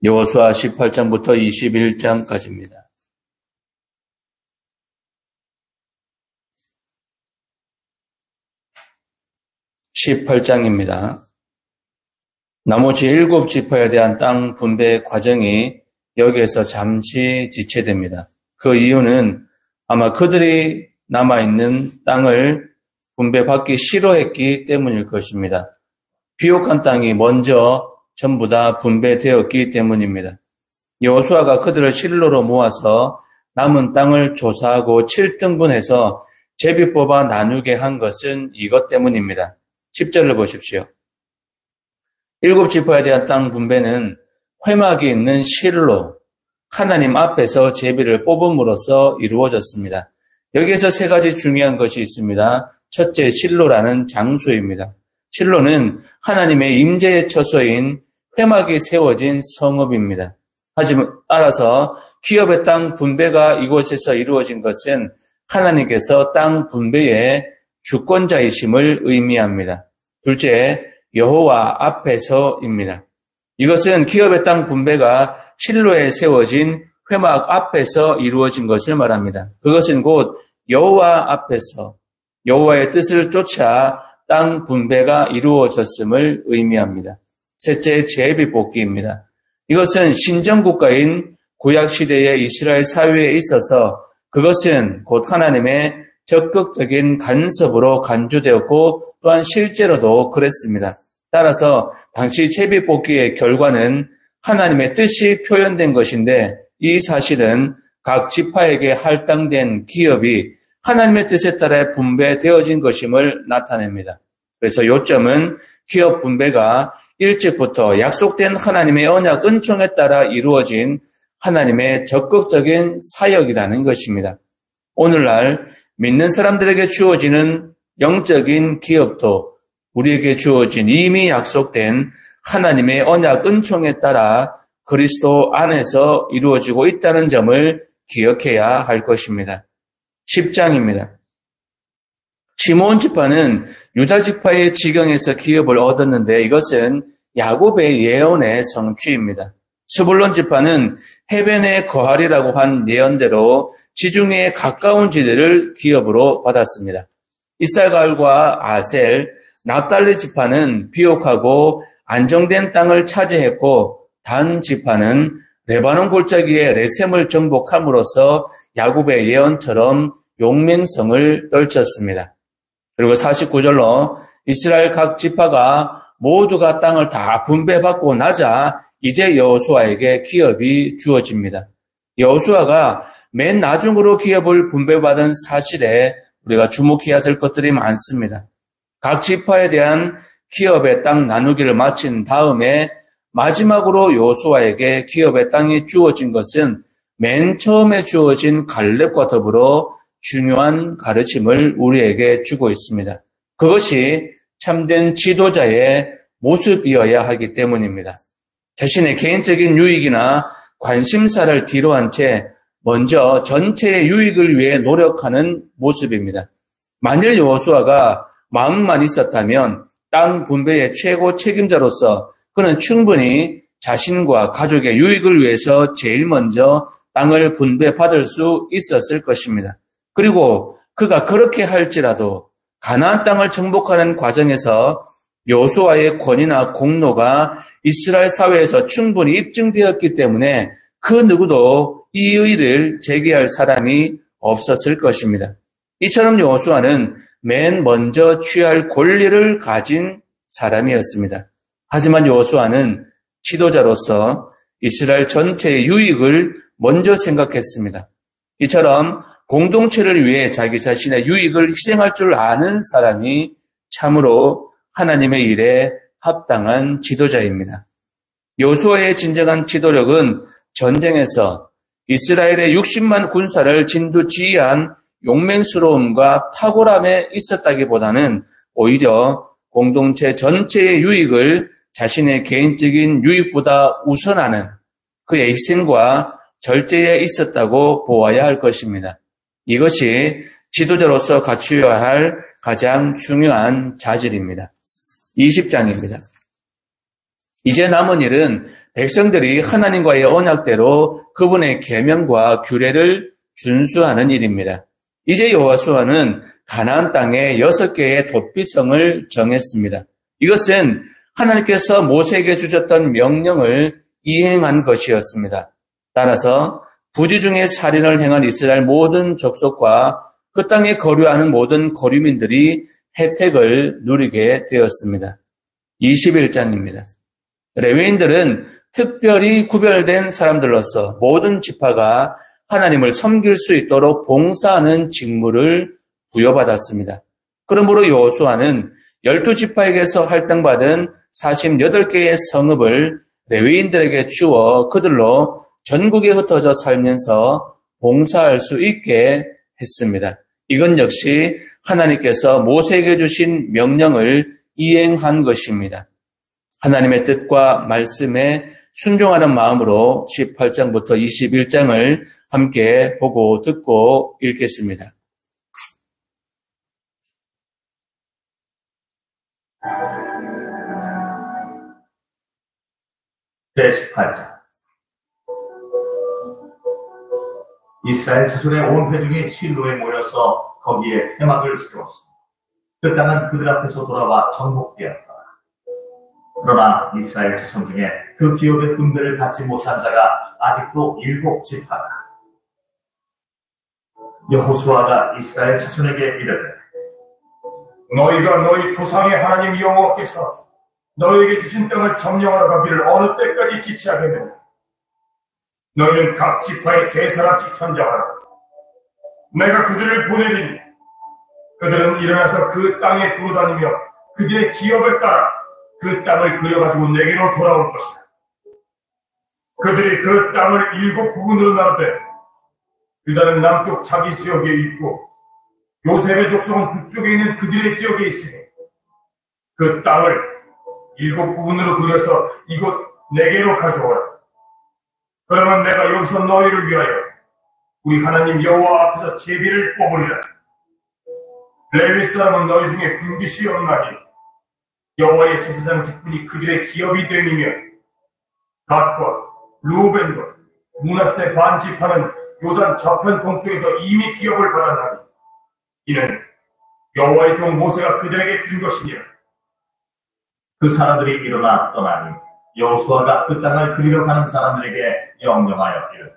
여호수아 18장부터 21장까지입니다. (18장입니다) 나머지 7지파에 대한 땅 분배 과정이 여기에서 잠시 지체됩니다. 그 이유는 아마 그들이 남아있는 땅을 분배받기 싫어했기 때문일 것입니다. 비옥한 땅이 먼저 전부 다 분배되었기 때문입니다. 여호수아가 그들을 실로로 모아서 남은 땅을 조사하고 7등분해서 제비 뽑아 나누게 한 것은 이것 때문입니다. 10절을 보십시오. 7지파에 대한 땅 분배는 회막이 있는 실로 하나님 앞에서 제비를 뽑음으로써 이루어졌습니다. 여기에서 세 가지 중요한 것이 있습니다. 첫째, 실로라는 장소입니다. 실로는 하나님의 임재의 처소인 회막이 세워진 성읍입니다. 하지만 따라서 기업의 땅 분배가 이곳에서 이루어진 것은 하나님께서 땅 분배의 주권자이심을 의미합니다. 둘째, 여호와 앞에서입니다. 이것은 기업의 땅 분배가 실로에 세워진 회막 앞에서 이루어진 것을 말합니다. 그것은 곧 여호와 앞에서 여호와의 뜻을 쫓아 땅 분배가 이루어졌음을 의미합니다. 셋째, 제비 뽑기입니다. 이것은 신정국가인 구약시대의 이스라엘 사회에 있어서 그것은 곧 하나님의 적극적인 간섭으로 간주되었고 또한 실제로도 그랬습니다. 따라서 당시 제비 뽑기의 결과는 하나님의 뜻이 표현된 것인데 이 사실은 각 지파에게 할당된 기업이 하나님의 뜻에 따라 분배되어진 것임을 나타냅니다. 그래서 요점은 기업 분배가 일찍부터 약속된 하나님의 언약 은총에 따라 이루어진 하나님의 적극적인 사역이라는 것입니다. 오늘날 믿는 사람들에게 주어지는 영적인 기업도 우리에게 주어진 이미 약속된 하나님의 언약 은총에 따라 그리스도 안에서 이루어지고 있다는 점을 기억해야 할 것입니다. 10장입니다. 시므온 지파는 유다 지파의 지경에서 기업을 얻었는데 이것은 야곱의 예언의 성취입니다. 스불론 지파는 해변에 거하리라고 한 예언대로 지중해에 가까운 지대를 기업으로 받았습니다. 이살갈과 아셀, 납달리 지파는 비옥하고 안정된 땅을 차지했고 단 지파는 레바논 골짜기에 레셈을 정복함으로써 야곱의 예언처럼 용맹성을 떨쳤습니다. 그리고 49절로 이스라엘 각 지파가 모두가 땅을 다 분배받고 나자 이제 여호수아에게 기업이 주어집니다. 여호수아가 맨 나중으로 기업을 분배받은 사실에 우리가 주목해야 될 것들이 많습니다. 각 지파에 대한 기업의 땅 나누기를 마친 다음에 마지막으로 여호수아에게 기업의 땅이 주어진 것은 맨 처음에 주어진 갈렙과 더불어 중요한 가르침을 우리에게 주고 있습니다. 그것이 참된 지도자의 모습이어야 하기 때문입니다. 자신의 개인적인 유익이나 관심사를 뒤로한 채 먼저 전체의 유익을 위해 노력하는 모습입니다. 만일 여호수아가 마음만 있었다면 땅 분배의 최고 책임자로서 그는 충분히 자신과 가족의 유익을 위해서 제일 먼저 땅을 분배받을 수 있었을 것입니다. 그리고 그가 그렇게 할지라도 가나안 땅을 정복하는 과정에서 여호수아의 권위나 공로가 이스라엘 사회에서 충분히 입증되었기 때문에 그 누구도 이 의를 제기할 사람이 없었을 것입니다. 이처럼 여호수아는 맨 먼저 취할 권리를 가진 사람이었습니다. 하지만 여호수아는 지도자로서 이스라엘 전체의 유익을 먼저 생각했습니다. 이처럼 공동체를 위해 자기 자신의 유익을 희생할 줄 아는 사람이 참으로 하나님의 일에 합당한 지도자입니다. 여호수아의 진정한 지도력은 전쟁에서 이스라엘의 60만 군사를 진두지휘한 용맹스러움과 탁월함에 있었다기보다는 오히려 공동체 전체의 유익을 자신의 개인적인 유익보다 우선하는 그의 희생과 절제에 있었다고 보아야 할 것입니다. 이것이 지도자로서 갖추어야 할 가장 중요한 자질입니다. 20장입니다. 이제 남은 일은 백성들이 하나님과의 언약대로 그분의 계명과 규례를 준수하는 일입니다. 이제 여호수아는 가나안 땅에 6개의 도피성을 정했습니다. 이것은 하나님께서 모세에게 주셨던 명령을 이행한 것이었습니다. 따라서 부지 중에 살인을 행한 이스라엘 모든 족속과 그 땅에 거류하는 모든 거류민들이 혜택을 누리게 되었습니다. 21장입니다. 레위인들은 특별히 구별된 사람들로서 모든 지파가 하나님을 섬길 수 있도록 봉사하는 직무를 부여받았습니다. 그러므로 여호수아는 12지파에게서 할당받은 48개의 성읍을 레위인들에게 주어 그들로 전국에 흩어져 살면서 봉사할 수 있게 했습니다. 이건 역시 하나님께서 모세에게 주신 명령을 이행한 것입니다. 하나님의 뜻과 말씀에 순종하는 마음으로 18장부터 21장을 함께 보고 듣고 읽겠습니다. 제18장. 이스라엘 자손의 온 회중이 실로에 모여서 거기에 회막을 세웠습니다. 그 땅은 그들 앞에서 돌아와 정복되었다. 그러나 이스라엘 자손 중에 그 기업의 분배를 받지 못한 자가 아직도 7지파다. 여호수아가 이스라엘 자손에게 이르되, 너희가 너희 조상의 하나님 여호와께서 너희에게 주신 땅을 점령하러 가기를 어느 때까지 지체하겠느냐? 너희는 각 지파에 3사람씩 선정하라. 내가 그들을 보내리니 그들은 일어나서 그 땅에 두루다니며 그들의 기업을 따라 그 땅을 그려가지고 내게로 돌아올 것이다. 그들이 그 땅을 7부분으로 나누되 유다는 남쪽 자기 지역에 있고 요셉의 족속은 북쪽에 있는 그들의 지역에 있으니 그 땅을 7부분으로 그려서 이곳 내게로 가져오라. 그러면 내가 여기서 너희를 위하여 우리 하나님 여호와 앞에서 제비를 뽑으리라. 레위 사람은 너희 중에 분깃이 없나니 여호와의 제사장 직분이 그들의 기업이 됨이며 갓과 루벤과 므낫세 반지파는 요단 저편 동쪽에서 이미 기업을 받았나니 이는 여호와의 종 모세가 그들에게 준 것이니라. 그 사람들이 일어나 떠나니 여호수아가 그 땅을 그리러 가는 사람들에게 명령하여 이르되,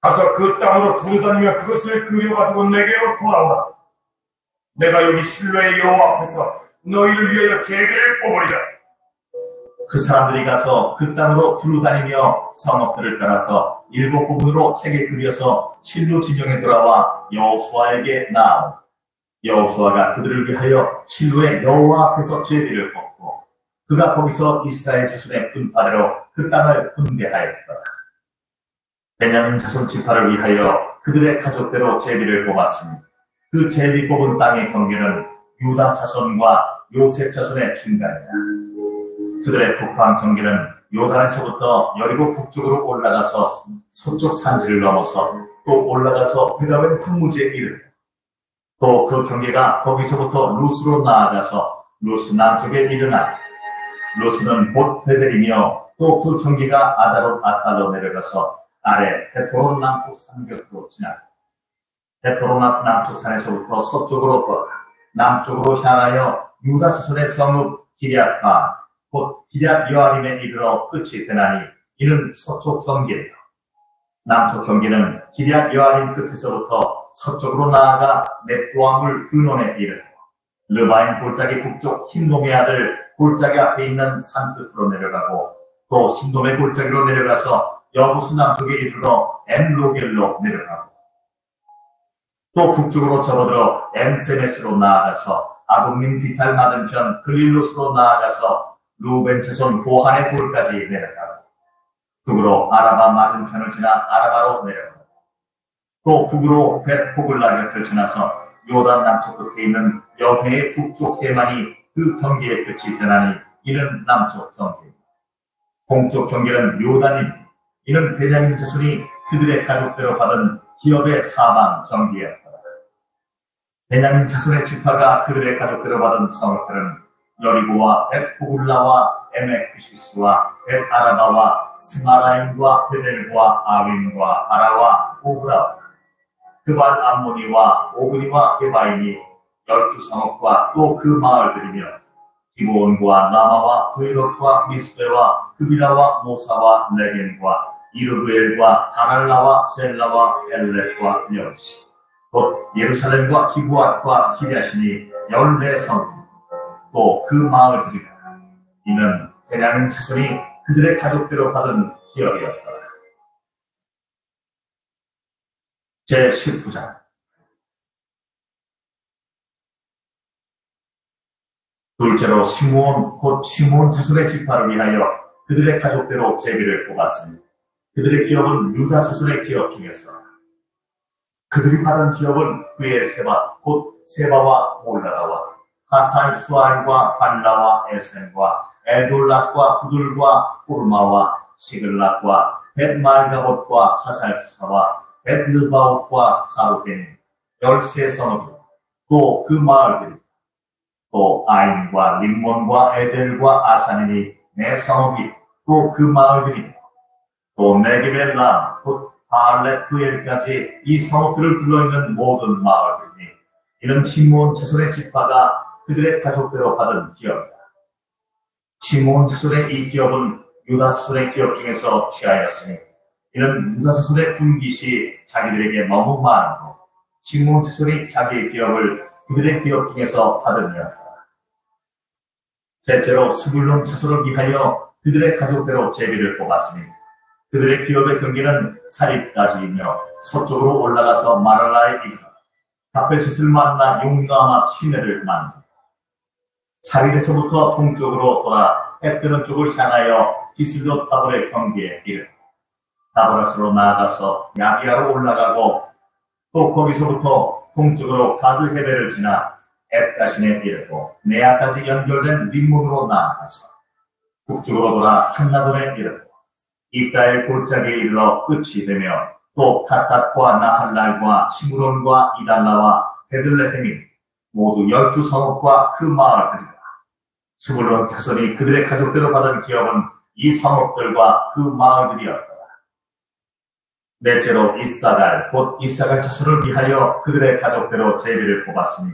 가서 그 땅으로 두루다니며 그것을 그려가지고 내게로 돌아오라. 내가 여기 실로의 여호와 앞에서 너희를 위하여 제비를 뽑으리라. 그 사람들이 가서 그 땅으로 두루다니며 성읍들을 따라서 7부분으로 책에 그려서 실로 진영에 돌아와 여호수아에게 나아오. 여호수아가 그들을 위하여 실로의 여호와 앞에서 제비를 뽑고 그가 거기서 이스라엘 자손의 분파대로 그 땅을 분배하였더라. 베냐민 자손 지파를 위하여 그들의 가족대로 제비를 뽑았습니다. 그 제비 뽑은 땅의 경계는 유다 자손과 요셉 자손의 중간이다. 그들의 북방 경계는 요단에서부터 여리고 북쪽으로 올라가서 서쪽 산지를 넘어서 또 올라가서 베다웬 황무지에 이르고 또 그 경계가 거기서부터 루스로 나아가서 루스 남쪽에 이르나 루스는 곧 베델이며 또 그 경계가 아다롯 아탈로 내려가서 아래 헤토론 남쪽 산 곁으로 지나고 헤토론 남쪽 산에서부터 서쪽으로 떠나 남쪽으로 향하여 유다 자손의 성읍 기럇바 곧 기럇 여아림에 이르러 끝이 되나니 이는 서쪽 경계이다. 남쪽 경계는 기럇 여아림 끝에서부터 서쪽으로 나아가 넷도아물 근원에 이르고 르바임 골짜기 북쪽 힌돔의 아들 골짜기 앞에 있는 산 끝으로 내려가고 또 힌돔의 골짜기로 내려가서 여부스 남쪽에 이르러 엠로겔로 내려가고 또 북쪽으로 접어들어 엠세메스로 나아가서 아동민 비탈 맞은편 글릴로스로 나아가서 루벤 자손 보한의 돌까지 내려가고 북으로 아라바 맞은편을 지나 아라바로 내려가고 또 북으로 벳포글라 곁을 지나서 요단 남쪽 끝에 있는 여해의 북쪽 해만이 그 경계의 끝이 되나니 이는 남쪽 경계입니다. 동쪽 경계는 요단임 이는 베냐민 자손이 그들의 가족대로 받은 기업의 사방 경계였다. 베냐민 자손의 지파가 그들의 가족대로 받은 성읍들은 여리고와 벳호글라와 에메크시스와 벳아라바와 스마라임과 베델과 아윈과 아라와 오브라 그발 암모니와 오그리와 게바인이 12성읍과 또 그 마을들이며 기브온과 라마와 브에롯과 미스베와 그빌라와 모사와 레겐과 이르브엘과 다랄라와 셀라와 엘렛과 여시 곧 예루살렘과 기브앗과 기랴시니 14성읍 또 그 마을들이라. 이는 베냐민 자손이 그들의 가족대로 받은 기업이었더라. 제19장 둘째로 시므온 곧 시므온 자손의 지파를 위하여 그들의 가족대로 제비를 뽑았으니 그들의 기업은 유다 자손의 기업 중에서 그들이 받은 기업은 브엘세바 곧 세바와 몰라라와 하살 수알과 발라와 에센과 엘돌락과 부들과 호르마와 시글락과 벳말가봇과 하살수사와 벳르바옷과 사루벤 13성읍 또 그 마을들 또 아인과 림몬과 에델과 아사닌이 4성읍이 또 그 마을들이며 또 네게벨람 곧 바알렛부엘까지 이 성읍들을 둘러있는 모든 마을들이니 이는 시므온 자손의 지파가 그들의 가족대로 받은 기업이다. 시므온 자손의 이 기업은 유다 자손의 기업 중에서 취하였으니 이는 유다 자손의 분깃이 자기들에게 너무 많고 시므온 자손이 자기의 기업을 그들의 기업 중에서 받으며 셋째로 스불론 자손을 위하여 그들의 가족대로 제비를 뽑았으니 그들의 기업의 경계는 사립까지이며 서쪽으로 올라가서 마랄라에 이르러 다베셋을 만나 용가마 시내를 만나 사리에서부터 동쪽으로 돌아 해 뜨는 쪽을 향하여 기슬롯 다볼의 경계에 이르러 다보라스로 나아가서 야비아로 올라가고 또 거기서부터 동쪽으로 가드 헤베를 지나 엣가신에 이르고 네아까지 연결된 림몬으로 나아가서 북쪽으로 돌아 한나돈에 이르고 이프라엘 골짜기에 이르러 끝이 되며 또 카탓과 나할랄과 시므론과 이달라와 베들레헴이 모두 12성읍과 그 마을들이다. 스불론 자손이 그들의 가족대로 받은 기업은 이 성읍들과 그 마을들이었더라. 넷째로 이사갈 곧 이사갈 자손을 위하여 그들의 가족대로 제비를 뽑았으니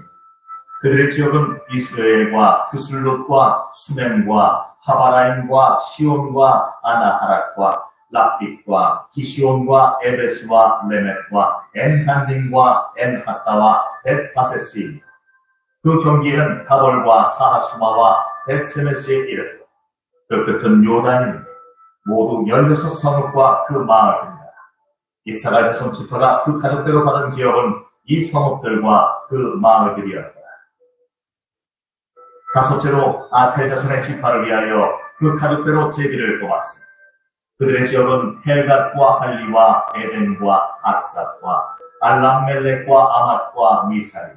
그들의 지역은 이스라엘과 그술롯과 수멤과 하바라임과 시온과 아나하락과 랍빗과 기시온과 에베스와 레멧과 엔한딘과 엔하타와 벳바세스입니다. 그 경기에는 다볼과 사하수마와 벳세메스에 이르고 그 끝은 요단입니다. 모두 16성읍과 그 마을입니다. 이사갈 자손 지파가 그 가족대로 받은 기업은 이 성읍들과 그 마을들이었다. 다섯째로 아셀 자손의 지파를 위하여 그 가족대로 제비를 뽑았습니다. 그들의 지역은 헬갓과 할리와 에덴과 악삭과 알람멜렉과 아맛과 미사리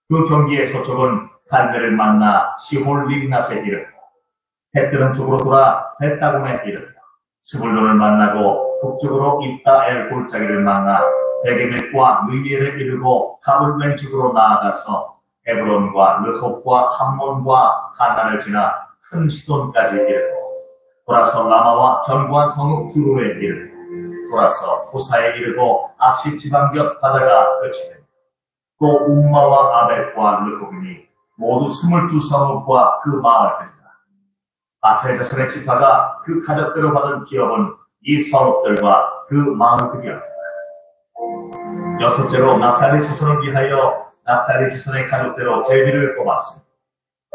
그 경기의 서쪽은 갈멜을 만나 시홀림낫에 이르고 해 뜨는 쪽으로 돌아 벳다곤에 이르고 스불론을 만나고 북쪽으로 입다엘 골짜기를 만나 데게벳과 느리엘에 이르고 가불 왼쪽으로 나아가서 헤브론과 르홉과 함몬과 하나를 지나 큰 시돈까지 이르고 돌아서 라마와 견고한 성읍 두로에 이르고 돌아서 호사에 이르고 악시 지방 곁 바다가 끝이 됩니다. 또 um마와 아벳과 르홉이니 모두 22성읍과 그 마을들이다. 아셀 자손의 지파가 그 가족대로 받은 기업은 이 성읍들과 그 마을들이었다. 여섯째로 납달리 자손을 위하여 납달리 자손의 가족대로 제비를 뽑았습니다.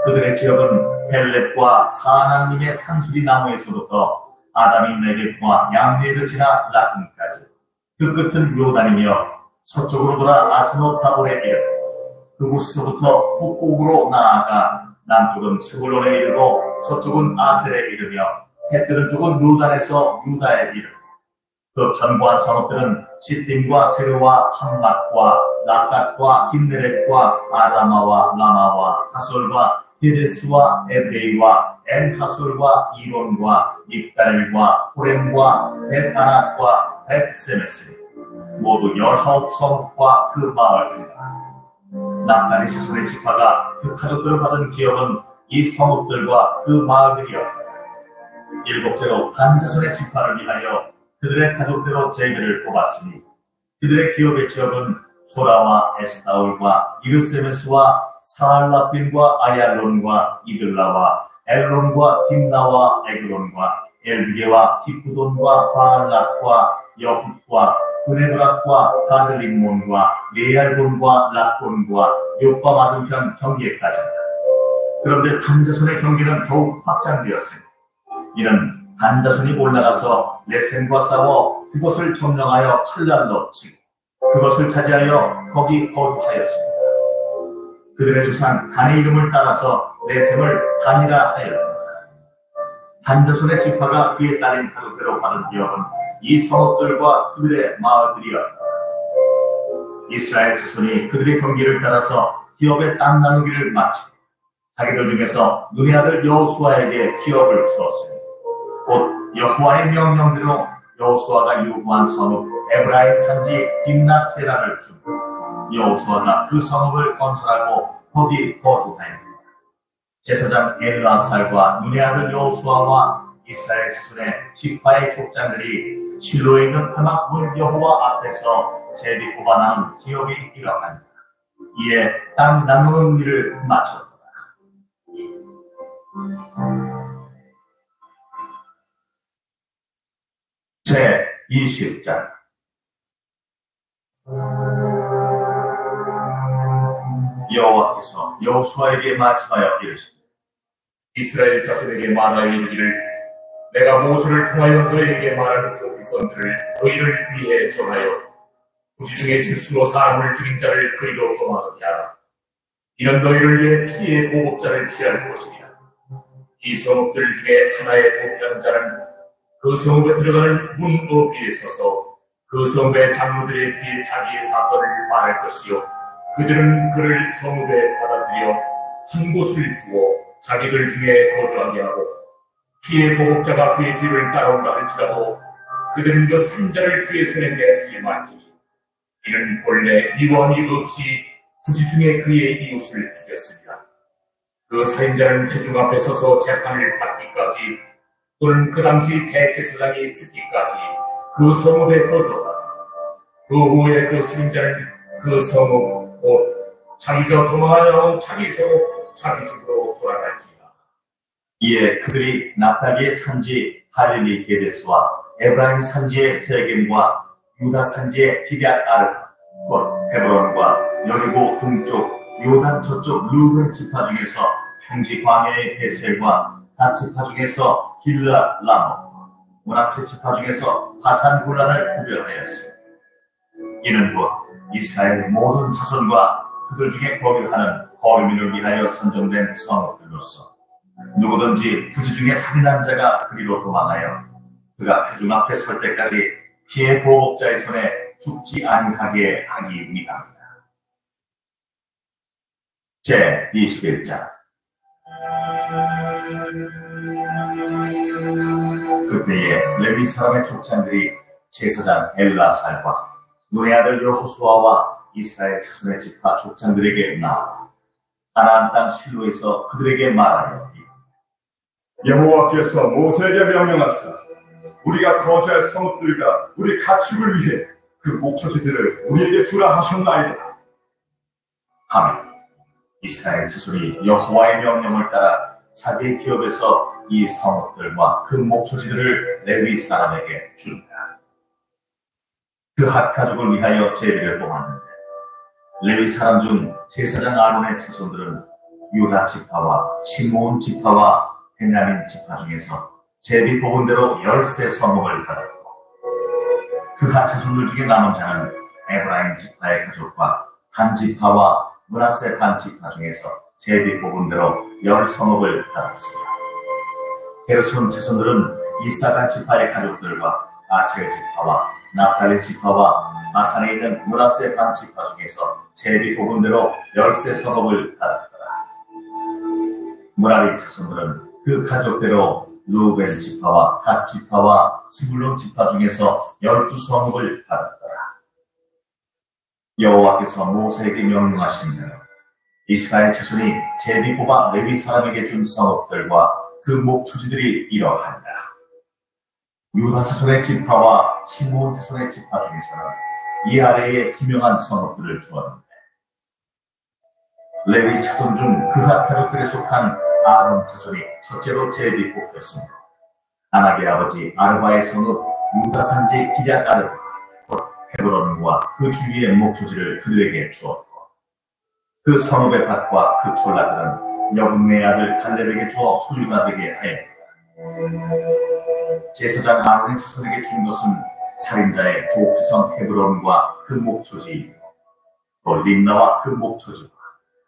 그들의 지역은 헬렛과 사하나님의 산수리 나무에서부터 아담이 네겝과 양리를 지나 라χν까지 그 끝은 요단이며 서쪽으로 돌아 아스노 타볼에 이르고 그곳에서부터 북쪽으로 나아가 남쪽은 스불론에 이르고 서쪽은 아셀에 이르며 해 뜨는 쪽은 요단에서 유다에 이르고 그 견고한 성읍들은 시팀과 세르와 함맛과 라갓과 긴네렛과 아라마와 라마와 하솔과 헤데스와 에브레이와 엔하솔과 이론과 믹달과 호렘과 벳아낙과 벳세메스 모두 19성읍과 그 마을들이다. 납달리 자손의 지파가 그 가족들을 받은 기업은 이 성읍들과 그 마을들이여. 일곱째로 반자손의 지파를 위하여 그들의 가족대로 제비를 뽑았으니 그들의 기업의 지역은 소라와 에스타올과 이르세메스와 사할라빈과 아얄론과 이들라와 엘론과 딥나와 에그론과 엘비게와 히프돈과 바알락과 여훗과 그네드락과 가들림몬과 레알본과 락본과 요빠 맞은편 경계까지다. 그런데 반자손의 경계는 더욱 확장되었으니 이는 반자손이 올라가서 레센과 싸워 그것을 점령하여 칼날로 치고 그것을 차지하여 거기 거주하였습니다. 그들의 조상 단의 이름을 따라서 레셈을 단이라 하였습니다. 반자손의 지파가 그에 따른 가족대로 받은 기업은 이 성읍들과 그들의 마을들이었다. 이스라엘 자손이 그들의 경계를 따라서 기업의 땅 나누기를 마치고 자기들 중에서 눈의 아들 여호수아에게 기업을 주었으니 곧 여호와의 명령대로 여호수아가 요구한 성읍 에브라임 산지 딥낫세라를 주고 여호수아가 그 성읍을 건설하고 거기 거주하였다. 제사장 엘라살과 눈의 아들 여호수아와 이스라엘 자손의 지파의 족장들이 실로에 있는 타막 문 여호와 앞에서 제비 뽑아 나눈 기업이 이러하니라. 이에 땅 나누는 일을 마쳤다. 제20장 여호와께서 여호수아에게 말씀하여 이르시되 이스라엘 자손에게 말하여 이르기를 내가 모세를 통하여 너희에게 말하는 그 비선들을 너희를 위해 정하여 부지 중에 실수로 사람을 죽인 자를 그리로 도망하게 하라. 이는 너희를 위해 피의 보복자를 피할 것이니라. 이 성읍들 중에 하나에 도피하는 자는 그 성읍에 들어가는 문 어귀에 서서 그 성읍의 장로들의 귀에 자기의 사건을 말할 것이요 그들은 그를 성읍에 받아들여 한 곳을 주어 자기들 중에 거주하게 하고 피의 보복자가 그의 뒤를 따라온다 할지라도 그들은 그 산자를 그의 손에 내주지 말지니 이는 본래 미워함이 없이 부지 중에 그의 이웃을 죽였습니다. 그 살인자는 회중 앞에 서서 재판을 받기까지 또는 그 당시 대제사장이 죽기까지 그 성읍에 거주하다. 그 후에 그 살인자는 그 성읍 곧 자기가 도망하여 나온 자기 성읍 자기 집으로 돌아갈지니라. 이에 그들이 납달리의 산지 할릴리 게데스와 에브라임 산지의 세겜과 유다 산지의 기럇 아르파 곧 헤브론과 여리고 동쪽 요단 저쪽 루벤 지파 중에서 평지 광야의 베셀과 단 지파 중에서 길라 라모 므낫세 지파 중에서 바산 골란을 구별하였으니 이는 곧 이스라엘 모든 자손과 그들 중에 거류하는 거류민을 위하여 선정된 성읍들로서 누구든지 부지 중에 살인한 자가 그리로 도망하여 그가 회중 앞에 설 때까지 피해 보복자의 손에 죽지 아니하게 하기 위함이다. 제21장 그때에 레위 사람의 족장들이 제사장 엘라살과 눈의 아들 여호수아와 이스라엘 자손의 지파 족장들에게 나와 가나안 땅 실로에서 그들에게 말하여 여호와께서 모세에게 명령하사 우리가 거주할 성읍들과 우리 가축을 위해 그 목초지들을 우리에게 주라 하셨나이다 하며 이스라엘 자손이 여호와의 명령을 따라 자기 기업에서 이 성읍들과 그 목초지들을 레위 사람에게 준다. 그핫 가족을 위하여 제비를 뽑았는데 레위 사람 중 제사장 아론의 자손들은 유다 지파와 시므온 지파와 베냐민 지파 중에서 제비 뽑은 대로 13 성읍을 받았고 그핫 자손들 중에 남은 자는 에브라임 지파의 가족과 단 지파와 므낫세 반 지파 중에서 제비 뽑은 대로 10 성읍을 받았습니다. 게르손 자손들은 이사갈 지파의 가족들과 아셀 지파와 납달리 지파와 바산에 있는 므낫세 반 지파 중에서 제비 뽑은 대로 13 성읍을 받았더라. 므라리 자손들은 그 가족대로 루벤 지파와 갓 지파와 스불론 지파 중에서 12 성읍을 받았더라. 여호와께서 모세에게 명령하신 대로 이스라엘 자손이 제비 뽑아 레위 사람에게 준 성읍들과 그 목초지들이 이러하니라. 유다 자손의 지파와 시므온 자손의 지파 중에서는 이 아래에 기명한 성읍들을 주었는데, 레위 자손 중 그핫 가족들에 속한 아론 자손이 첫째로 제비 뽑혔으므로 아낙의 아버지 아르바의 성읍 유다 산지 기럇 아르바 헤브론과 그 주위의 목초지를 그들에게 주었고, 그 성읍의 밭과 그 촌라들은 여분의 아들 갈렙에게 주어 소유가 되게 하였다. 제사장 아론의 자손에게 준 것은 살인자의 도피성 헤브론과 그 목초지, 또 림나와 그 목초지와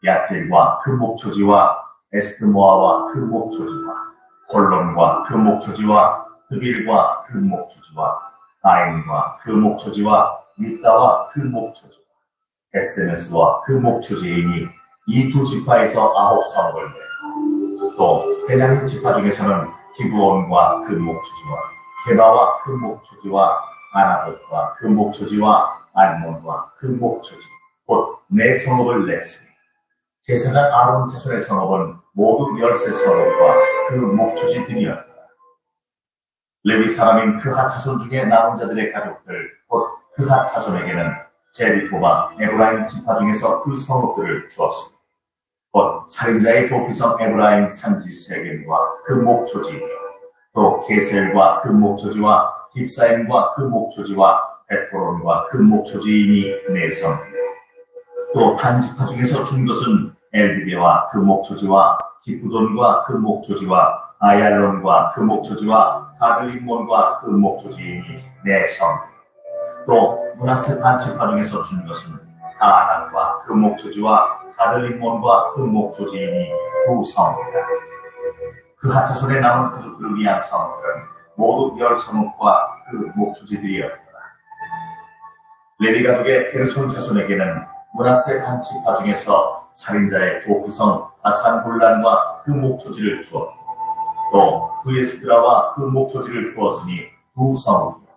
야텔과 그 목초지와 에스드모아와 그 목초지와 홀론과 그 목초지와 드빌과 그 목초지와 아인과 그 목초지와 유다와 그 목초지와 에스메스와 그 목초지이니 이 두 지파에서 9성읍을 내고, 또 베냐민 지파 중에서는 히브온과 그 목초지와 게바와 그 목초지와 아나봇과 그 목초지와 알몬과 그 목초지 곧 4성읍을 냈으니 제사장 아론 자손의 성읍은 모두 13성읍과 그 목초지들이었다. 레위 사람인 그핫 자손 중에 남은 자들의 가족들 곧 그핫 자손에게는 제비 뽑아 에브라임 지파 중에서 그 성읍들을 주었습니다. 곧 살인자의 도피성 에브라임 산지 세겜과 그 목초지, 또 게셀과 그 목초지와 깁사임과 그 목초지와 베토론과 그 목초지이니 4성. 또 단 지파 중에서 준 것은 엘비게와 그 목초지와 기브돈과 그 목초지와 아얄론과 그 목초지와 가들림몬과 그 목초지이니 4성. 또 므낫세 반 지파 중에서 준 것은 아낙과 그 목초지와 가들림몬과 그 목초지이니 2성이다. 그핫 자손의 남은 가족들을 위한 성읍들은 모두 10성읍과 그 목초지들이었다. 레위 가족의 게르손 자손에게는 므낫세 반 지파 중에서 살인자의 도피성 바산 골란과 그 목초지를 주었고, 또 브에스드라와 그 목초지를 주었으니 2성읍이다.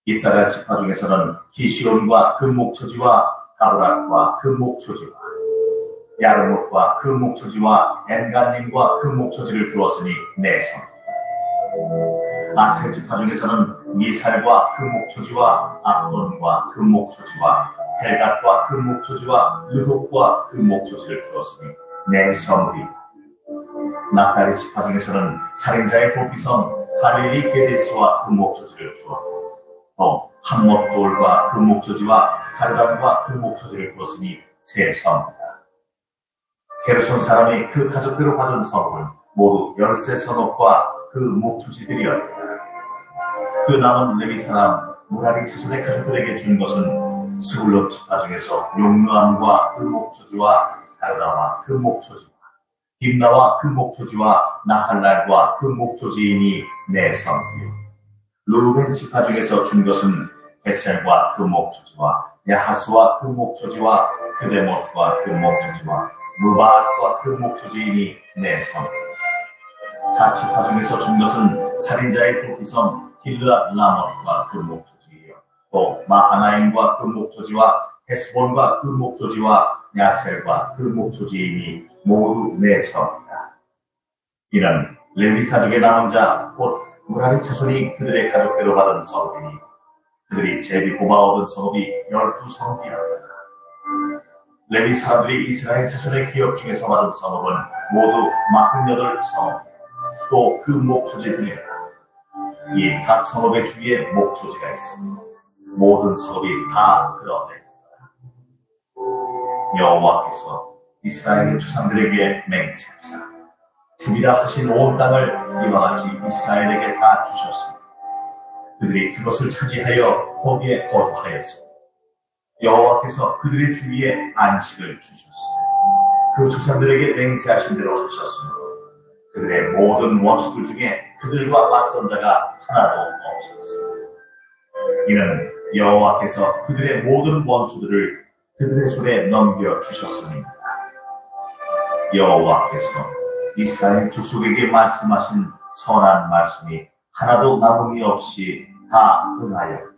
이사갈 지파 중에서는 기시온과 그 목초지와 가브락과 그 목초지와 야르못과 그 목초지와 엔간님과 그 목초지를 주었으니 4성. 아셀 지파 중에서는 미살과 그 목초지와 압돈과 그 목초지와 헬갓과 그 목초지와 르홉과 그 목초지를 주었으니 4성읍이. 나팔리 지파 중에서는 살인자의 도피성 갈릴리 게데스와 그 목초지를 주었고, 또 함못돌과 그 목초지와 가르단과 그 목초지를 주었으니 3성이다. 게르손 사람이 그 가족대로 받은 성읍은 모두 13성읍과 그 목초지들이었다. 그 남은 레위 사람 무라리 자손의 가족들에게 준 것은 스불론 지파 중에서 용르암과 그 목초지와 가르다와 그 목초지와 딥나와 그 목초지와 나할랄과 그 목초지이니 4성이요. 루벤 지파 중에서 준 것은 베셀과 그 목초지와 야하스와 그 목초지와 그데못과 그 목초지와 무바앗과 그 목초지이니 4성. 가 지파 중에서 준 것은 살인자의 도피성 길르앗 라못과 그 목초지이요, 또 마하나임과 그 목초지와 헤스본과 그 목초지와 야셀과 그 목초지이니 모두 4성이다. 이는 레위 가족의 남은 자 곧 무라리 자손이 그들의 가족대로 받은 성읍이니 그들이 제비 뽑아 얻은 성읍이 12성읍이었다. 레위 사람들이 이스라엘 자손의 기업 중에서 받은 성읍은 모두 48성읍, 또 그 목초지들이라. 이 각 성읍의 주위에 목초지가 있습니다. 모든 성읍이 다 그러하니라. 여호와께서 이스라엘의 조상들에게 맹세하사 주리라 하신 온 땅을 이와 같이 이스라엘에게 다 주셨습니다. 그들이 그것을 차지하여 거기에 거주하였습니다. 여호와께서 그들의 주위에 안식을 주셨습니다. 그 조상들에게 맹세하신 대로 하셨습니다. 그들의 모든 원수들 중에 그들과 맞선 자가 하나도 없었습니다. 이는 여호와께서 그들의 모든 원수들을 그들의 손에 넘겨주셨습니다. 여호와께서 이스라엘 족속에게 말씀하신 선한 말씀이 하나도 남음이 없이 다 응하였더라.